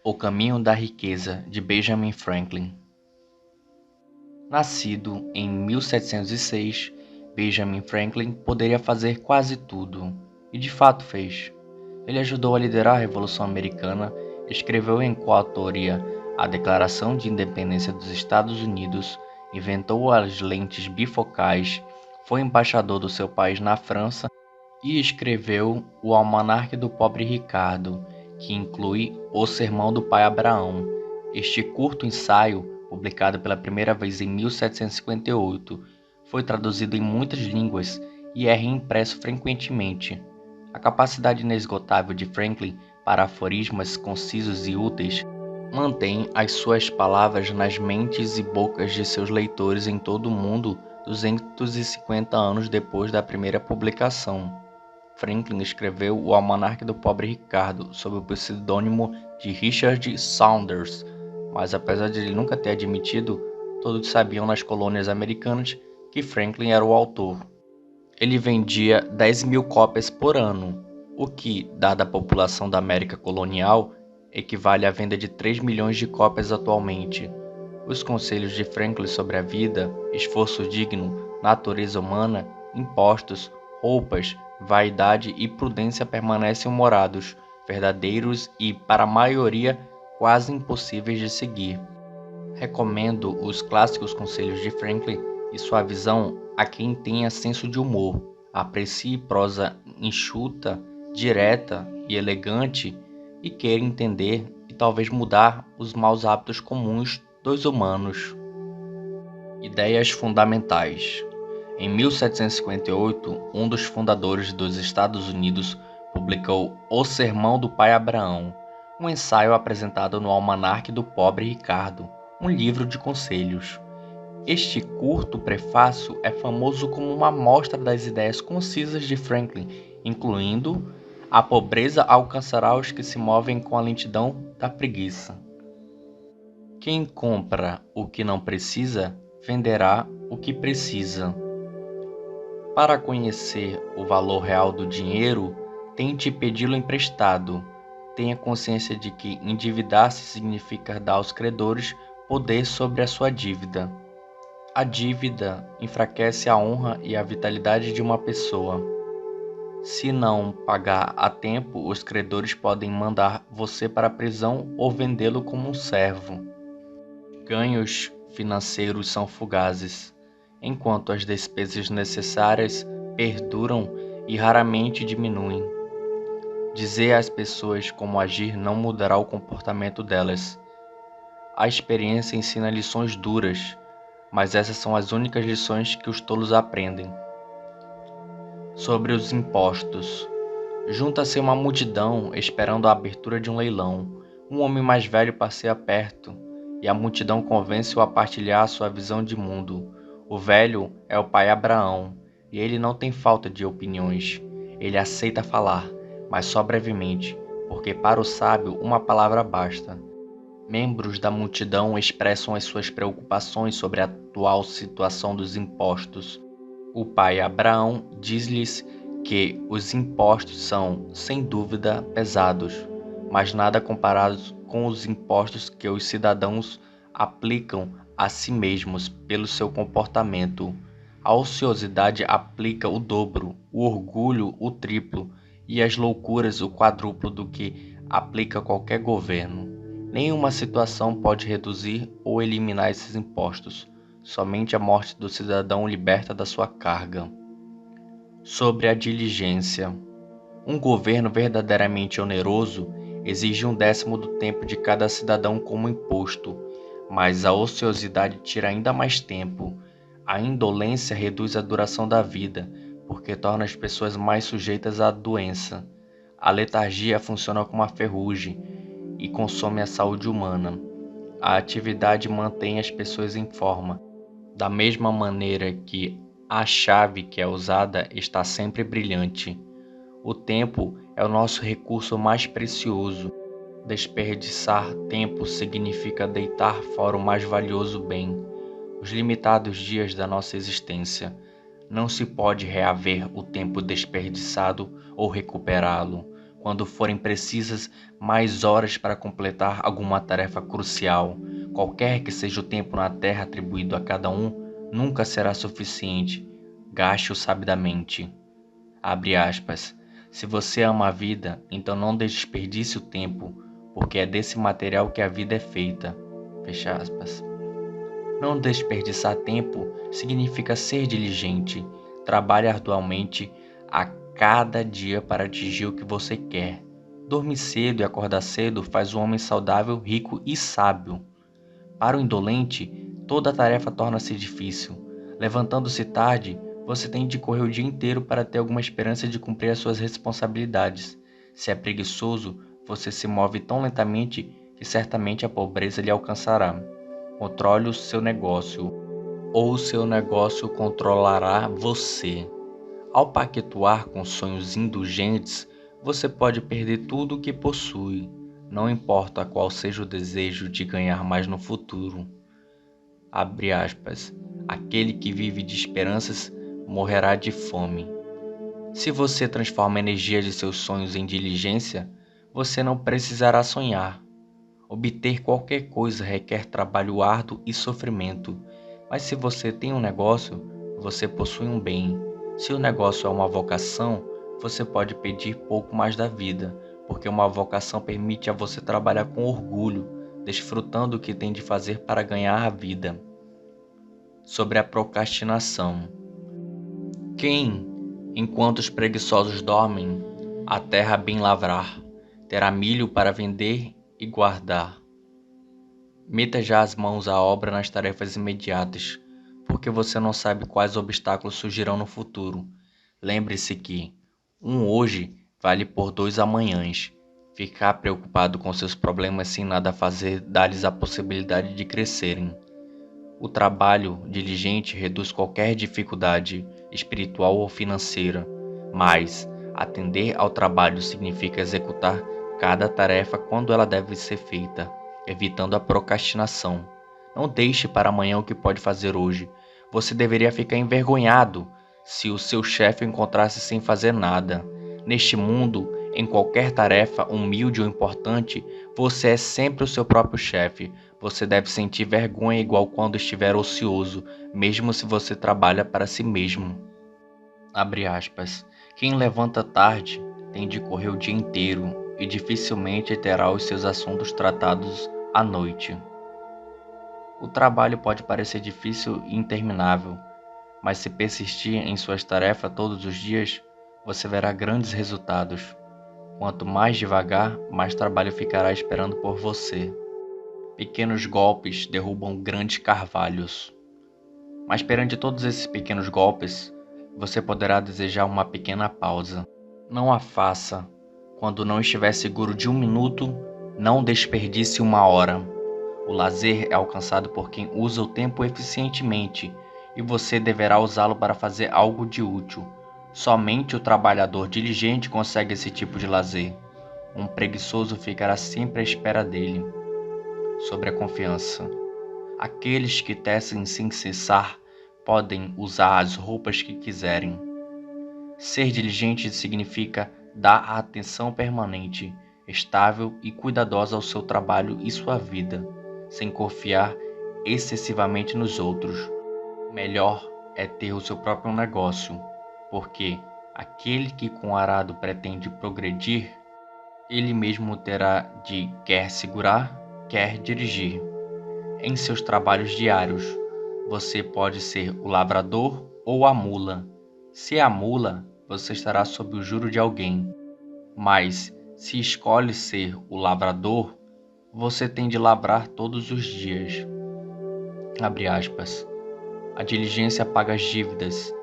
O Caminho da Riqueza, de Benjamin Franklin. Nascido em 1706, Benjamin Franklin poderia fazer quase tudo, e de fato fez. Ele ajudou a liderar a Revolução Americana, escreveu em coautoria a Declaração de Independência dos Estados Unidos, inventou as lentes bifocais, foi embaixador do seu país na França e escreveu o Almanaque do Pobre Ricardo, que inclui O Sermão do Pai Abraão. Este curto ensaio, publicado pela primeira vez em 1758, foi traduzido em muitas línguas e é reimpresso frequentemente. A capacidade inesgotável de Franklin para aforismos concisos e úteis mantém as suas palavras nas mentes e bocas de seus leitores em todo o mundo 250 anos depois da primeira publicação. Franklin escreveu o Almanaque do Pobre Ricardo sob o pseudônimo de Richard Saunders, mas apesar de ele nunca ter admitido, todos sabiam nas colônias americanas que Franklin era o autor. Ele vendia 10.000 cópias por ano, o que, dada a população da América colonial, equivale à venda de 3 milhões de cópias atualmente. Os conselhos de Franklin sobre a vida, esforço digno, natureza humana, impostos, roupas, vaidade e prudência permanecem humorados, verdadeiros e, para a maioria, quase impossíveis de seguir. Recomendo os clássicos conselhos de Franklin e sua visão a quem tenha senso de humor, aprecie prosa enxuta, direta e elegante e queira entender e talvez mudar os maus hábitos comuns dos humanos. Ideias fundamentais. Em 1758, um dos fundadores dos Estados Unidos publicou O Sermão do Pai Abraão, um ensaio apresentado no Almanaque do Pobre Ricardo, um livro de conselhos. Este curto prefácio é famoso como uma amostra das ideias concisas de Franklin, incluindo: a pobreza alcançará os que se movem com a lentidão da preguiça. Quem compra o que não precisa, venderá o que precisa. Para conhecer o valor real do dinheiro, tente pedi-lo emprestado. Tenha consciência de que endividar-se significa dar aos credores poder sobre a sua dívida. A dívida enfraquece a honra e a vitalidade de uma pessoa. Se não pagar a tempo, os credores podem mandar você para a prisão ou vendê-lo como um servo. Ganhos financeiros são fugazes, enquanto as despesas necessárias perduram e raramente diminuem. Dizer às pessoas como agir não mudará o comportamento delas. A experiência ensina lições duras, mas essas são as únicas lições que os tolos aprendem. Sobre os impostos. Junta-se uma multidão esperando a abertura de um leilão. Um homem mais velho passeia perto, e a multidão convence-o a partilhar sua visão de mundo. O velho é o pai Abraão, e ele não tem falta de opiniões. Ele aceita falar, mas só brevemente, porque para o sábio uma palavra basta. Membros da multidão expressam as suas preocupações sobre a atual situação dos impostos. O pai Abraão diz-lhes que os impostos são, sem dúvida, pesados, mas nada comparados com os impostos que os cidadãos aplicam a si mesmos pelo seu comportamento. A ociosidade aplica o dobro, o orgulho o triplo e as loucuras o quadruplo do que aplica qualquer governo. Nenhuma situação pode reduzir ou eliminar esses impostos. Somente a morte do cidadão o liberta da sua carga. Sobre a diligência. Um governo verdadeiramente oneroso exige 1/10 do tempo de cada cidadão como imposto, mas a ociosidade tira ainda mais tempo. A indolência reduz a duração da vida, porque torna as pessoas mais sujeitas à doença. A letargia funciona como uma ferrugem e consome a saúde humana. A atividade mantém as pessoas em forma, da mesma maneira que a chave que é usada está sempre brilhante. O tempo é o nosso recurso mais precioso. Desperdiçar tempo significa deitar fora o mais valioso bem, os limitados dias da nossa existência. Não se pode reaver o tempo desperdiçado ou recuperá-lo. quando forem precisas mais horas para completar alguma tarefa crucial. Qualquer que seja o tempo na Terra atribuído a cada um, nunca será suficiente. Gaste-o sabidamente. Abre aspas. Se você ama a vida, então não desperdice o tempo, porque é desse material que a vida é feita. Fecha aspas. Não desperdiçar tempo significa ser diligente. Trabalhe arduamente a cada dia para atingir o que você quer. Dormir cedo e acordar cedo faz o homem saudável, rico e sábio. Para o indolente, toda tarefa torna-se difícil. Levantando-se tarde, você tem de correr o dia inteiro para ter alguma esperança de cumprir as suas responsabilidades. Se é preguiçoso, você se move tão lentamente que certamente a pobreza lhe alcançará. Controle o seu negócio, ou o seu negócio controlará você. Ao pactuar com sonhos indulgentes, você pode perder tudo o que possui, não importa qual seja o desejo de ganhar mais no futuro. Abre aspas. Aquele que vive de esperanças morrerá de fome. Se você transforma a energia de seus sonhos em diligência, você não precisará sonhar. Obter qualquer coisa requer trabalho árduo e sofrimento, mas se você tem um negócio, você possui um bem. Se o negócio é uma vocação, você pode pedir pouco mais da vida, porque uma vocação permite a você trabalhar com orgulho, desfrutando o que tem de fazer para ganhar a vida. Sobre a procrastinação. Quem, enquanto os preguiçosos dormem, a terra bem lavrar, terá milho para vender e guardar. Meta já as mãos à obra nas tarefas imediatas, porque você não sabe quais obstáculos surgirão no futuro. Lembre-se que um hoje vale por 2 amanhãs. Ficar preocupado com seus problemas sem nada fazer dá-lhes a possibilidade de crescerem. O trabalho diligente reduz qualquer dificuldade espiritual ou financeira, mas atender ao trabalho significa executar cada tarefa quando ela deve ser feita, evitando a procrastinação. Não deixe para amanhã o que pode fazer hoje. Você deveria ficar envergonhado se o seu chefe o encontrasse sem fazer nada. Neste mundo, em qualquer tarefa, humilde ou importante, você é sempre o seu próprio chefe. Você deve sentir vergonha igual quando estiver ocioso, mesmo se você trabalha para si mesmo. Abre aspas. Quem levanta tarde tem de correr o dia inteiro e dificilmente terá os seus assuntos tratados à noite. O trabalho pode parecer difícil e interminável, mas se persistir em suas tarefas todos os dias, você verá grandes resultados. Quanto mais devagar, mais trabalho ficará esperando por você. Pequenos golpes derrubam grandes carvalhos. Mas perante todos esses pequenos golpes, você poderá desejar uma pequena pausa. Não a faça. Quando não estiver seguro de 1 minuto, não desperdice 1 hora. O lazer é alcançado por quem usa o tempo eficientemente, e você deverá usá-lo para fazer algo de útil. Somente o trabalhador diligente consegue esse tipo de lazer. Um preguiçoso ficará sempre à espera dele. Sobre a confiança. Aqueles que tecem sem cessar podem usar as roupas que quiserem. Ser diligente significa dar atenção permanente, estável e cuidadosa ao seu trabalho e sua vida, sem confiar excessivamente nos outros. O melhor é ter o seu próprio negócio, porque aquele que com arado pretende progredir, ele mesmo terá de quer segurar, quer dirigir. Em seus trabalhos diários, você pode ser o lavrador ou a mula. Se é a mula, você estará sob o juro de alguém. Mas, se escolhe ser o lavrador, você tem de lavrar todos os dias. Abre aspas. A diligência paga as dívidas,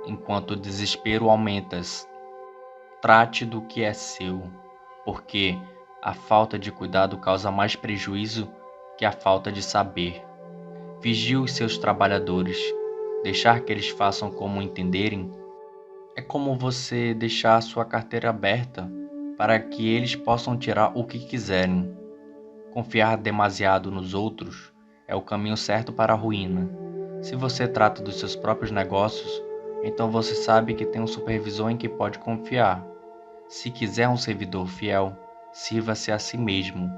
enquanto o desespero aumentas. Trate do que é seu, porque a falta de cuidado causa mais prejuízo que a falta de saber. Vigie os seus trabalhadores. Deixar que eles façam como entenderem é como você deixar a sua carteira aberta para que eles possam tirar o que quiserem. Confiar demasiado nos outros é o caminho certo para a ruína. Se você trata dos seus próprios negócios, então você sabe que tem um supervisor em que pode confiar. Se quiser um servidor fiel, sirva-se a si mesmo,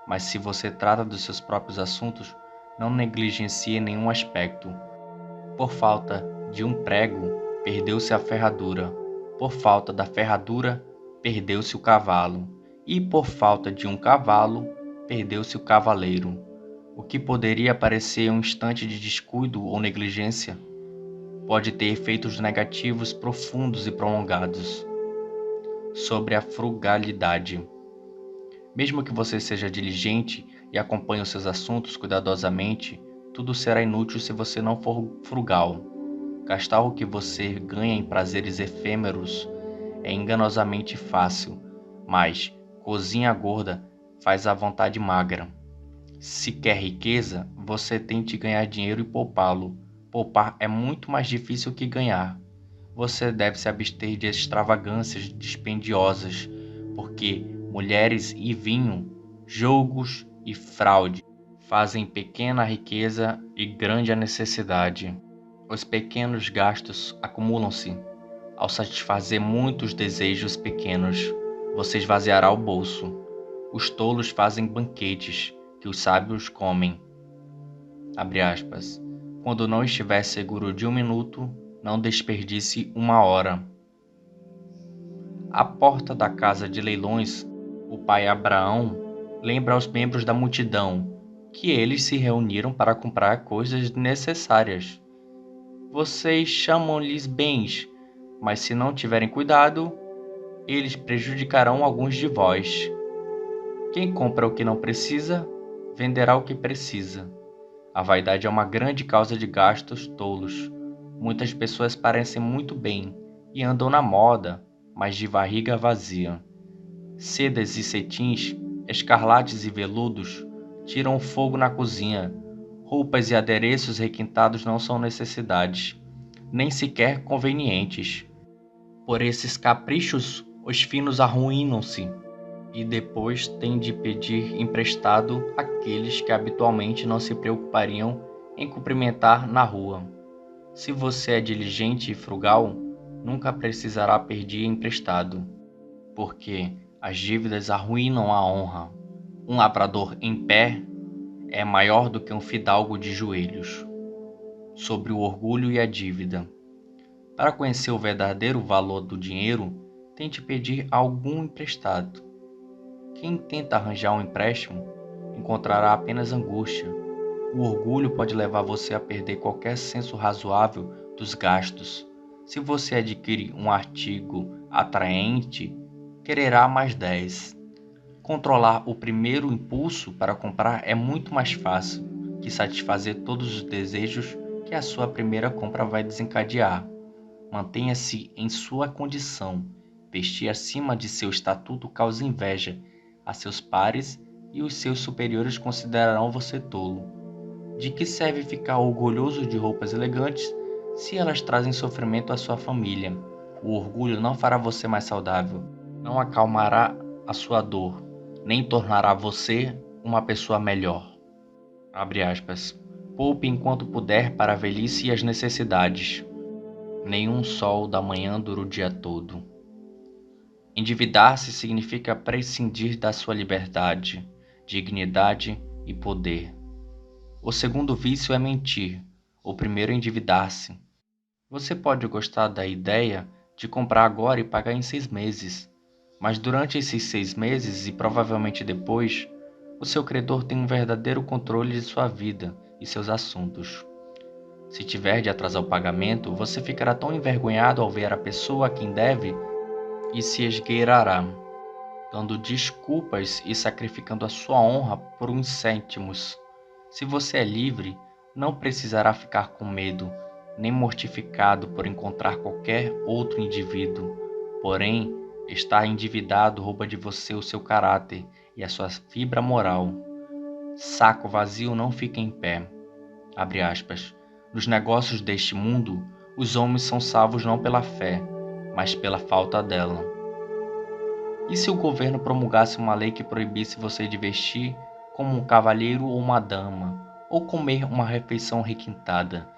mas se você trata dos seus próprios assuntos, não negligencie nenhum aspecto. Por falta de um prego, perdeu-se a ferradura. Por falta da ferradura, perdeu-se o cavalo. E por falta de um cavalo, perdeu-se o cavaleiro. O que poderia parecer um instante de descuido ou negligência, pode ter efeitos negativos profundos e prolongados. Sobre a frugalidade. Mesmo que você seja diligente e acompanhe os seus assuntos cuidadosamente, tudo será inútil se você não for frugal. Gastar o que você ganha em prazeres efêmeros é enganosamente fácil, mas cozinha gorda faz a vontade magra. Se quer riqueza, você tente ganhar dinheiro e poupá-lo. Poupar é muito mais difícil que ganhar. Você deve se abster de extravagâncias dispendiosas, porque mulheres e vinho, jogos e fraude fazem pequena a riqueza e grande a necessidade. Os pequenos gastos acumulam-se. Ao satisfazer muitos desejos pequenos, você esvaziará o bolso. Os tolos fazem banquetes que os sábios comem. Abre aspas. Quando não estiver seguro de um minuto, não desperdice uma hora. À porta da casa de leilões, o pai Abraão lembra aos membros da multidão que eles se reuniram para comprar coisas necessárias. Vocês chamam-lhes bens, mas se não tiverem cuidado, eles prejudicarão alguns de vós. Quem compra o que não precisa, venderá o que precisa. A vaidade é uma grande causa de gastos tolos. Muitas pessoas parecem muito bem e andam na moda, mas de barriga vazia. Sedas e cetins, escarlates e veludos tiram o fogo na cozinha. Roupas e adereços requintados não são necessidades, nem sequer convenientes. Por esses caprichos, os finos arruinam-se e depois têm de pedir emprestado àqueles que habitualmente não se preocupariam em cumprimentar na rua. Se você é diligente e frugal, nunca precisará pedir emprestado, porque as dívidas arruinam a honra. Um lavrador em pé é maior do que um fidalgo de joelhos. Sobre o orgulho e a dívida. Para conhecer o verdadeiro valor do dinheiro, tente pedir algum emprestado. Quem tenta arranjar um empréstimo encontrará apenas angústia. O orgulho pode levar você a perder qualquer senso razoável dos gastos. Se você adquire um artigo atraente, quererá mais 10. Controlar o primeiro impulso para comprar é muito mais fácil que satisfazer todos os desejos que a sua primeira compra vai desencadear. Mantenha-se em sua condição. Vestir acima de seu estatuto causa inveja a seus pares e os seus superiores considerarão você tolo. De que serve ficar orgulhoso de roupas elegantes se elas trazem sofrimento à sua família? O orgulho não fará você mais saudável, não acalmará a sua dor, nem tornará você uma pessoa melhor. Abre aspas. Poupe enquanto puder para a velhice e as necessidades. Nenhum sol da manhã dura o dia todo. Endividar-se significa prescindir da sua liberdade, dignidade e poder. O segundo vício é mentir. O primeiro é endividar-se. Você pode gostar da ideia de comprar agora e pagar em 6 meses, mas durante esses 6 meses e provavelmente depois, o seu credor tem um verdadeiro controle de sua vida e seus assuntos. Se tiver de atrasar o pagamento, você ficará tão envergonhado ao ver a pessoa a quem deve e se esgueirará, dando desculpas e sacrificando a sua honra por uns cêntimos. Se você é livre, não precisará ficar com medo, nem mortificado por encontrar qualquer outro indivíduo. Porém, estar endividado rouba de você o seu caráter e a sua fibra moral. Saco vazio não fica em pé. Abre aspas. Nos negócios deste mundo, os homens são salvos não pela fé, mas pela falta dela. E se o governo promulgasse uma lei que proibisse você de vestir como um cavalheiro ou uma dama, ou comer uma refeição requintada?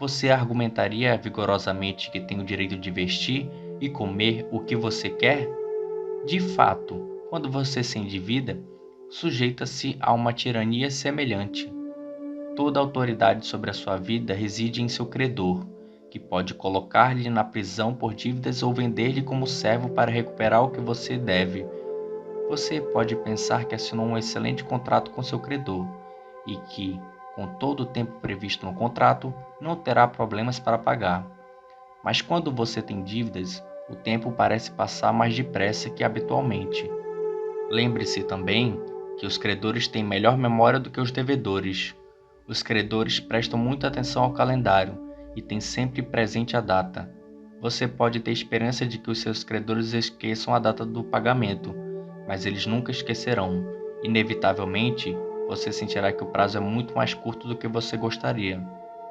Você argumentaria vigorosamente que tem o direito de vestir e comer o que você quer? De fato, quando você se endivida, sujeita-se a uma tirania semelhante. Toda a autoridade sobre a sua vida reside em seu credor, que pode colocar-lhe na prisão por dívidas ou vender-lhe como servo para recuperar o que você deve. Você pode pensar que assinou um excelente contrato com seu credor e que, com todo o tempo previsto no contrato, não terá problemas para pagar. Mas quando você tem dívidas, o tempo parece passar mais depressa que habitualmente. Lembre-se também que os credores têm melhor memória do que os devedores. Os credores prestam muita atenção ao calendário e têm sempre presente a data. Você pode ter esperança de que os seus credores esqueçam a data do pagamento, mas eles nunca esquecerão. Inevitavelmente, você sentirá que o prazo é muito mais curto do que você gostaria.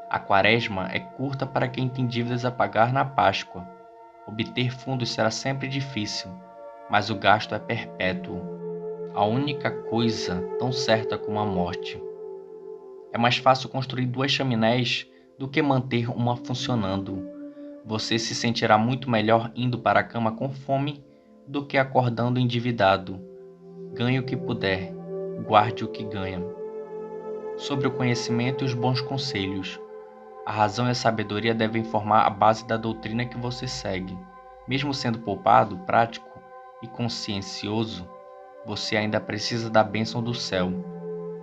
A quaresma é curta para quem tem dívidas a pagar na Páscoa. Obter fundos será sempre difícil, mas o gasto é perpétuo. A única coisa tão certa como a morte. É mais fácil construir 2 chaminés do que manter uma funcionando. Você se sentirá muito melhor indo para a cama com fome do que acordando endividado. Ganhe o que puder, guarde o que ganha. Sobre o conhecimento e os bons conselhos. A razão e a sabedoria devem formar a base da doutrina que você segue. Mesmo sendo poupado, prático e consciencioso, você ainda precisa da bênção do céu.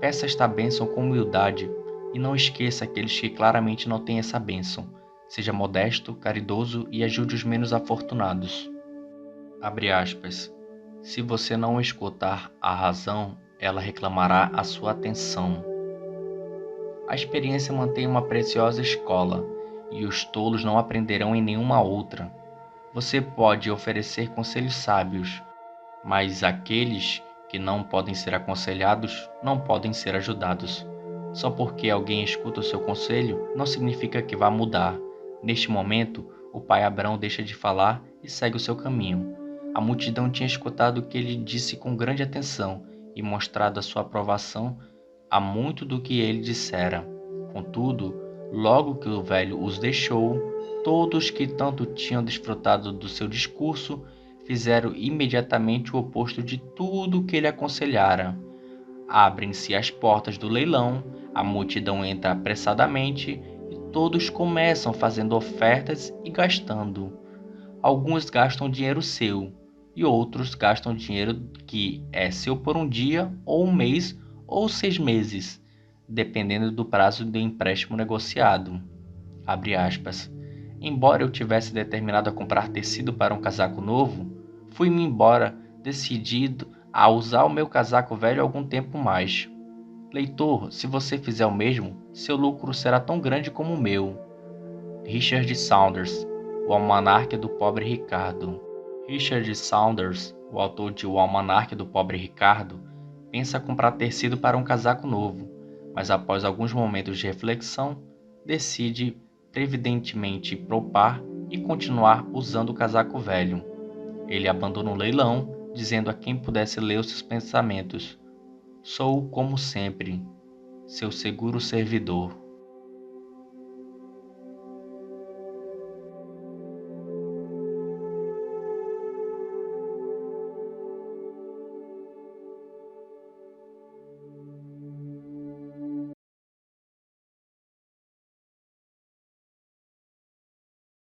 Peça esta bênção com humildade e não esqueça aqueles que claramente não têm essa bênção. Seja modesto, caridoso e ajude os menos afortunados. Abre aspas. Se você não escutar a razão, ela reclamará a sua atenção. A experiência mantém uma preciosa escola, e os tolos não aprenderão em nenhuma outra. Você pode oferecer conselhos sábios, mas aqueles que não podem ser aconselhados não podem ser ajudados. Só porque alguém escuta o seu conselho, não significa que vá mudar. Neste momento, o pai Abrão deixa de falar e segue o seu caminho. A multidão tinha escutado o que ele disse com grande atenção e mostrado a sua aprovação a muito do que ele dissera. Contudo, logo que o velho os deixou, todos que tanto tinham desfrutado do seu discurso fizeram imediatamente o oposto de tudo o que ele aconselhara. Abrem-se as portas do leilão, a multidão entra apressadamente e todos começam fazendo ofertas e gastando. Alguns gastam dinheiro seu e outros gastam dinheiro que é seu por um dia, ou um mês, ou 6 meses, dependendo do prazo do empréstimo negociado. Abre aspas. Embora eu tivesse determinado a comprar tecido para um casaco novo, fui-me embora, decidido a usar o meu casaco velho algum tempo mais. Leitor, se você fizer o mesmo, seu lucro será tão grande como o meu. Richard Saunders, O Almanaque do Pobre Ricardo. Richard Saunders, o autor de O Almanaque do Pobre Ricardo, pensa comprar tecido para um casaco novo, mas após alguns momentos de reflexão, decide previdentemente poupar e continuar usando o casaco velho. Ele abandona o leilão, dizendo a quem pudesse ler os seus pensamentos: Sou, como sempre, seu seguro servidor.